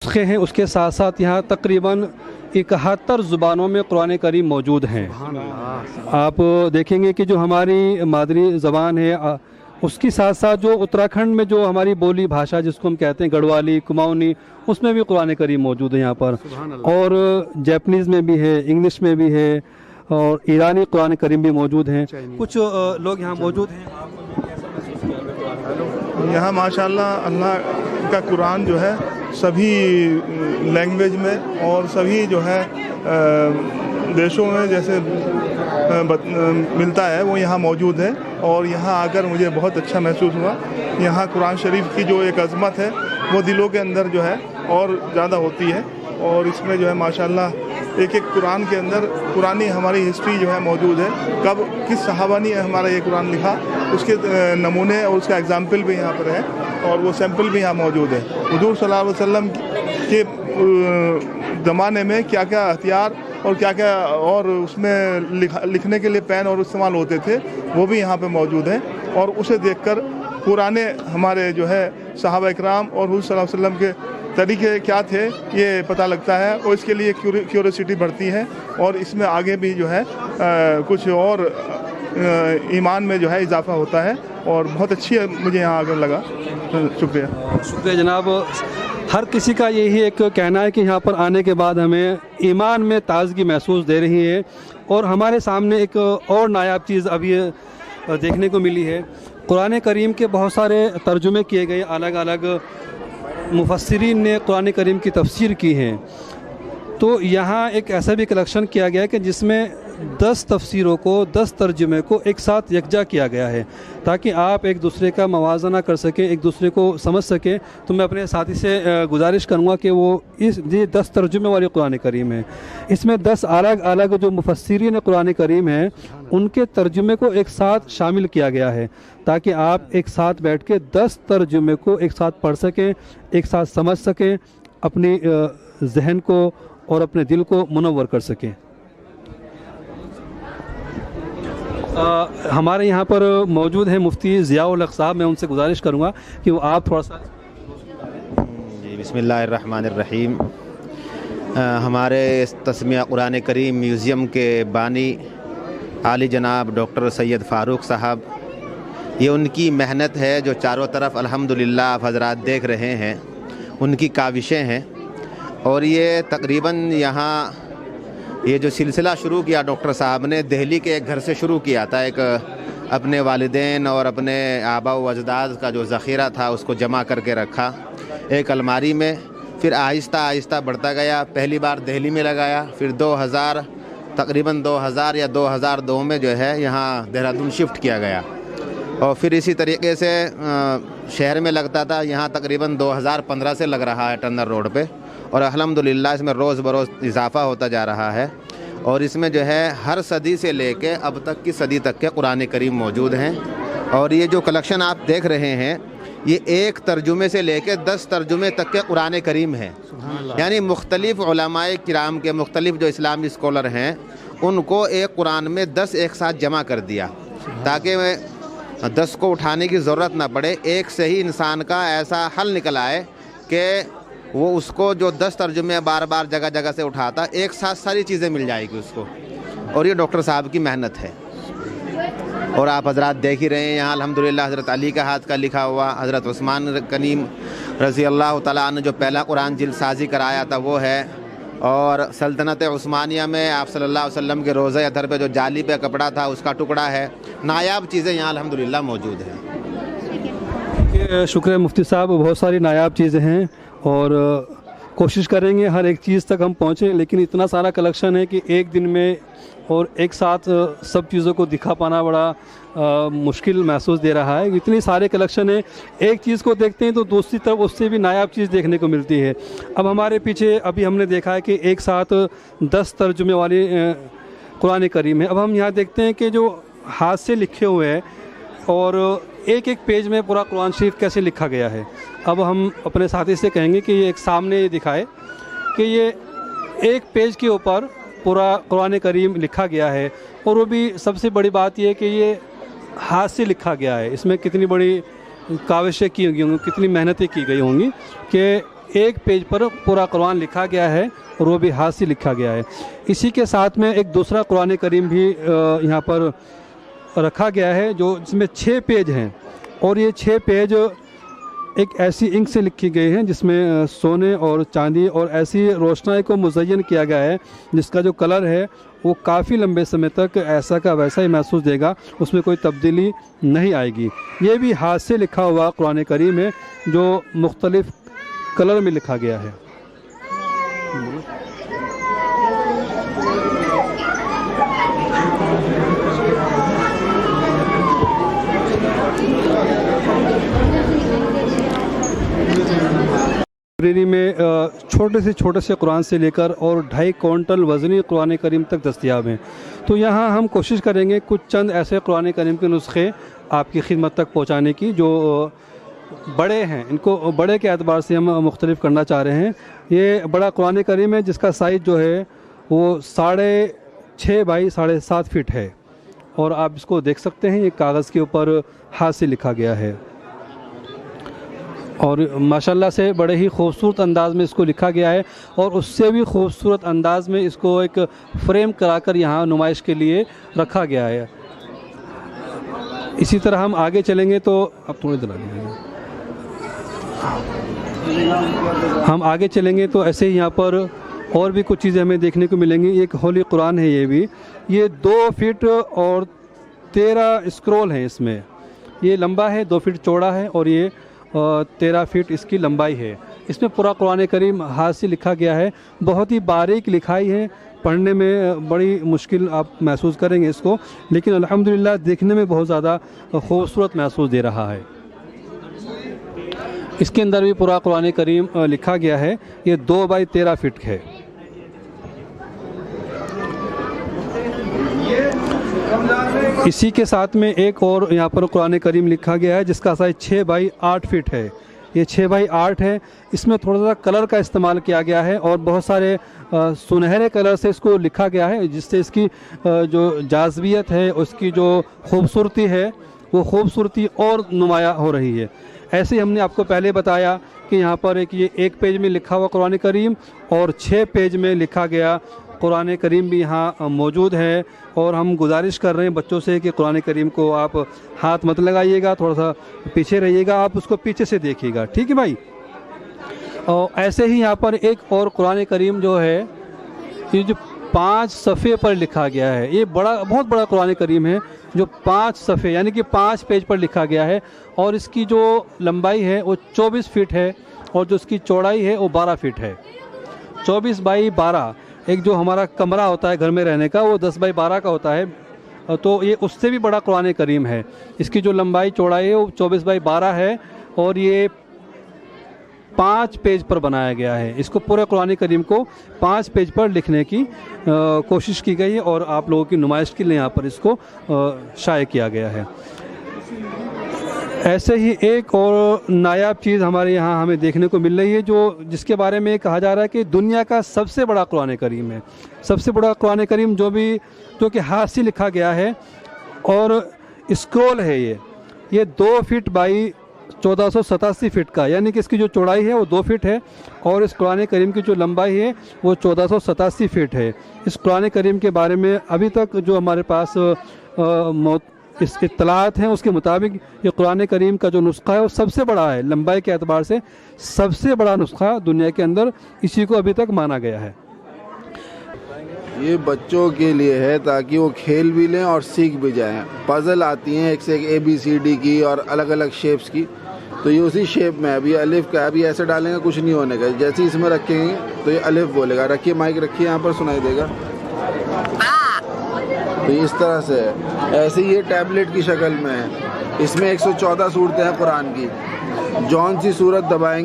नुस्खे हैं, उसके साथ साथ यहाँ तकरीबन 71 ज़ुबानों में कुरान करीम मौजूद हैं। आप देखेंगे कि जो हमारी मादरी ज़बान है उसके साथ साथ जो उत्तराखंड में जो हमारी बोली भाषा जिसको हम कहते हैं गढ़वाली, कुमाऊनी, उसमें भी कुरान करीम मौजूद है यहाँ पर। और जापानीज़ में भी है, इंग्लिश में भी है और ईरानी कुरान करीम भी मौजूद हैं। कुछ लोग यहाँ मौजूद हैं। यहाँ माशाल्लाह अल्लाह का कुरान जो है सभी लैंग्वेज में और सभी जो है देशों में जैसे मिलता है वो यहाँ मौजूद है। और यहाँ आकर मुझे बहुत अच्छा महसूस हुआ। यहाँ कुरान शरीफ की जो एक अज़मत है वो दिलों के अंदर जो है और ज़्यादा होती है। और इसमें जो है माशाल्लाह एक एक कुरान के अंदर पुरानी हमारी हिस्ट्री जो है मौजूद है, कब किस सहाबा ने हमारा ये कुरान लिखा, उसके नमूने और उसका एग्जाम्पल भी यहाँ पर है और वो सैम्पल भी यहाँ मौजूद है। हुज़ूर सल्लल्लाहु अलैहि वसल्लम के ज़माने में क्या क्या हथियार और क्या क्या और उसमें लिखने के लिए पेन और इस्तेमाल होते थे वो भी यहाँ पे मौजूद हैं। और उसे देखकर पुराने हमारे जो है सहाबा इकराम और हुज़ूर सल्लल्लाहु अलैहि वसल्लम के तरीके क्या थे ये पता लगता है और इसके लिए क्यूरियोसिटी बढ़ती है और इसमें आगे भी जो है कुछ और ईमान में जो है इजाफा होता है और बहुत अच्छी मुझे यहाँ आकर लगा। शुक्रिया जनाब। हर किसी का यही एक कहना है कि यहाँ पर आने के बाद हमें ईमान में ताज़गी महसूस दे रही है। और हमारे सामने एक और नायाब चीज़ अभी देखने को मिली है। कुरान करीम के बहुत सारे तर्जुमे किए गए, अलग अलग मुफस्सिरीन ने कुरान करीम की तफसीर की है। तो यहाँ एक ऐसा भी कलेक्शन किया गया है कि जिसमें 10 तफसीरों को, 10 तर्जुमे को एक साथ यकजा किया गया है ताकि आप एक दूसरे का मवाजना कर सकें, एक दूसरे को समझ सकें। तो मैं अपने साथी से गुजारिश करूँगा कि वो ये 10 तर्जुमे वाली कुरान करीम है, इसमें 10 अलग अलग जो मुफस्सिरीन कुरान करीम हैं उनके तर्जुमे को एक साथ शामिल किया गया है ताकि आप एक साथ बैठ के 10 तर्जुमे को एक साथ पढ़ सकें, एक साथ समझ सकें, अपनी जहन को और अपने दिल को मुनव्वर कर सकें। हमारे यहाँ पर मौजूद हैं मुफ्ती ज़ियाउल हक़ साहब। मैं उनसे गुजारिश करूँगा कि वो आप थोड़ा सा जी। बिस्मिल्लाहिर्रहमानिर्रहीम। हमारे तस्मिया कुरान करीम म्यूज़ियम के बानी आली जनाब डॉक्टर सैयद फ़ारूक साहब, ये उनकी मेहनत है जो चारों तरफ अल्हम्दुलिल्लाह आप हज़रात देख रहे हैं, उनकी काविशें हैं। और ये तकरीबन यहाँ ये जो सिलसिला शुरू किया डॉक्टर साहब ने दिल्ली के एक घर से शुरू किया था। एक अपने वालिदैन और अपने आबा व अजदाद का जो ज़ख़ीरा था उसको जमा करके रखा एक अलमारी में, फिर आहिस्ता आहिस्ता बढ़ता गया। पहली बार दिल्ली में लगाया, फिर 2000 तकरीबन 2000 या 2002 में जो है यहाँ देहरादून शिफ्ट किया गया और फिर इसी तरीके से शहर में लगता था। यहाँ तकरीबन 2015 से लग रहा है टन्नर रोड पे और अल्हम्दुलिल्लाह इसमें रोज़ बरोज़ इजाफ़ा होता जा रहा है। और इसमें जो है हर सदी से लेके अब तक की सदी तक के कुरान करीम मौजूद हैं। और ये जो कलेक्शन आप देख रहे हैं ये एक तर्जुमे से लेके 10 तर्जुमे तक के कुरान करीम हैं। यानी मुख्तलिफ़ उलमाए किराम के मुख्तलिफ़ जो इस्लामी स्कॉलर हैं उनको एक कुरान में 10 एक साथ जमा कर दिया ताकि 10 को उठाने की ज़रूरत ना पड़े। एक से ही इंसान का ऐसा हल निकल आए कि वो उसको जो 10 तर्जुमे बार बार जगह जगह से उठाता एक साथ सारी चीज़ें मिल जाएगी उसको। और ये डॉक्टर साहब की मेहनत है। और आप हजरात देख ही रहे हैं यहाँ अल्हम्दुलिल्लाह हज़रत अली का हाथ का लिखा हुआ, हज़रत उस्मान गनीम रज़ी अल्लाह तआला अन्हु जो पहला कुरान जिल्द साजी कराया था वो है। और सल्तनत उस्मानिया में आप सल्लल्लाहु अलैहि वसल्लम के रोज़े अतर पे जो जाली पे कपड़ा था उसका टुकड़ा है। नायाब चीज़ें यहाँ अल्हम्दुलिल्लाह मौजूद हैं। शुक्रिया मुफ्ती साहब, बहुत सारी नायाब चीज़ें हैं और कोशिश करेंगे हर एक चीज़ तक हम पहुँचें। लेकिन इतना सारा कलेक्शन है कि एक दिन में और एक साथ सब चीज़ों को दिखा पाना बड़ा मुश्किल महसूस दे रहा है। इतनी सारे कलेक्शन है, एक चीज़ को देखते हैं तो दूसरी तरफ उससे भी नायाब चीज़ देखने को मिलती है। अब हमारे पीछे अभी हमने देखा है कि एक साथ 10 तर्जुमे वाली कुरान करीम है। अब हम यहाँ देखते हैं कि जो हाथ से लिखे हुए हैं और एक एक पेज में पूरा कुरान शरीफ कैसे लिखा गया है। अब हम अपने साथी से कहेंगे कि ये एक सामने दिखाए कि ये एक पेज के ऊपर पूरा कुरान करीम लिखा गया है। और वो भी सबसे बड़ी बात यह है कि ये हाथ से लिखा गया है। इसमें कितनी बड़ी काविशें की होंगी, कितनी मेहनतें की गई होंगी कि एक पेज पर पूरा कुरान लिखा गया है और वो भी हाथ से लिखा गया है। इसी के साथ में एक दूसरा कुरान करीम भी यहाँ पर रखा गया है जो जिसमें 6 पेज हैं और ये 6 पेज एक ऐसी इंक से लिखी गई हैं जिसमें सोने और चांदी और ऐसी रोशनाई को मुज़य्यन किया गया है जिसका जो कलर है वो काफ़ी लंबे समय तक ऐसा का वैसा ही महसूस देगा, उसमें कोई तब्दीली नहीं आएगी। ये भी हाथ से लिखा हुआ कुरान करीम है जो मुख्तलिफ़ कलर में लिखा गया है। लाइब्रेरी में छोटे से कुरान से लेकर और 2.5 क्विंटल वज़नी कुरान करीम तक दस्तयाब हैं। तो यहाँ हम कोशिश करेंगे कुछ चंद ऐसे कुरान करीम के नुस्खे आपकी खिदमत तक पहुँचाने की जो बड़े हैं, इनको बड़े के एतबार से हम मुख्तलिफ करना चाह रहे हैं। ये बड़ा कुरान करीम है जिसका साइज़ जो है वो 6.5 बाई 7.5 फीट है और आप इसको देख सकते हैं। ये कागज़ के ऊपर हाथ से लिखा गया है और माशाल्लाह से बड़े ही खूबसूरत अंदाज़ में इसको लिखा गया है और उससे भी खूबसूरत अंदाज़ में इसको एक फ्रेम कराकर यहाँ नुमाइश के लिए रखा गया है। इसी तरह हम आगे चलेंगे तो अब थोड़ी जला लीजिए, हम आगे चलेंगे तो ऐसे ही यहाँ पर और भी कुछ चीज़ें हमें देखने को मिलेंगी। एक होली कुरान है, ये 2 फीट और 13 स्क्रॉल है। इसमें ये लंबा है, 2 फीट चौड़ा है और ये 13 फीट इसकी लंबाई है। इसमें पूरा कुरान करीम हाथ से लिखा गया है, बहुत ही बारीक लिखाई है, पढ़ने में बड़ी मुश्किल आप महसूस करेंगे इसको, लेकिन अल्हम्दुलिल्लाह देखने में बहुत ज़्यादा खूबसूरत महसूस दे रहा है। इसके अंदर भी पूरा कुरान करीम लिखा गया है। ये 2 बाई 13 फीट है। इसी के साथ में एक और यहाँ पर कुरान करीम लिखा गया है जिसका साइज़ 6 बाई 8 फीट है। ये 6 बाई 8 है। इसमें थोड़ा सा कलर का इस्तेमाल किया गया है और बहुत सारे सुनहरे कलर से इसको लिखा गया है जिससे इसकी जो जाज़बियत है, उसकी जो खूबसूरती है, वो खूबसूरती और नुमाया हो रही है। ऐसे ही हमने आपको पहले बताया कि यहाँ पर एक पेज में लिखा हुआ कुरान करीम और 6 पेज में लिखा गया कुरान करीम भी यहाँ मौजूद है। और हम गुजारिश कर रहे हैं बच्चों से कि कुरान करीम को आप हाथ मत लगाइएगा, थोड़ा सा पीछे रहिएगा, आप उसको पीछे से देखिएगा, ठीक है भाई। और ऐसे ही यहाँ पर एक और कुरान करीम जो है ये जो 5 सफ़े पर लिखा गया है, ये बहुत बड़ा कुरान करीम है जो 5 सफ़े यानी कि 5 पेज पर लिखा गया है और इसकी जो लंबाई है वो 24 फीट है और जो इसकी चौड़ाई है वो 12 फीट है। 24 बाई 12, एक जो हमारा कमरा होता है घर में रहने का वो 10 बाई 12 का होता है, तो ये उससे भी बड़ा कुरान करीम है। इसकी जो लंबाई चौड़ाई है वो 24 बाई 12 है और ये 5 पेज पर बनाया गया है। इसको पूरे कुरान करीम को 5 पेज पर लिखने की कोशिश की गई है और आप लोगों की नुमाइश के लिए यहाँ पर इसको शाये किया गया है। ऐसे ही एक और नायाब चीज़ हमारे यहाँ हमें देखने को मिल रही है जिसके बारे में कहा जा रहा है कि दुनिया का सबसे बड़ा कुरान करीम है। सबसे बड़ा कुरान करीम जो कि हाथ से लिखा गया है और स्क्रॉल है। ये 2 फीट बाई 1487 फीट का, यानी कि इसकी जो चौड़ाई है वो 2 फीट है और इस कुरान करीम की जो लंबाई है वो 1487 फीट है। इस कुरान करीम के बारे में अभी तक जो हमारे पास इस इत्तलात हैं उसके मुताबिक ये कुरान करीम का जो नुस्खा है वो सबसे बड़ा है, लंबाई के एतबार से सबसे बड़ा नुस्खा दुनिया के अंदर इसी को अभी तक माना गया है। ये बच्चों के लिए है ताकि वो खेल भी लें और सीख भी जाएं। पजल आती हैं एक से एक ABCD की और अलग अलग शेप्स की, तो ये उसी शेप में अभी अलिफ का, अभी ऐसे डालेंगे कुछ नहीं होने का, जैसे ही इसमें रखेंगे तो ये अलिफ बोलेगा। रखिए, माइक रखिए, यहाँ पर सुनाई देगा। तो इस तरह से है। ऐसे ही ये टैबलेट की शक्ल में है। इसमें 114 सूरतें हैं कुरान की। जौन सी सूरत दबाएंगे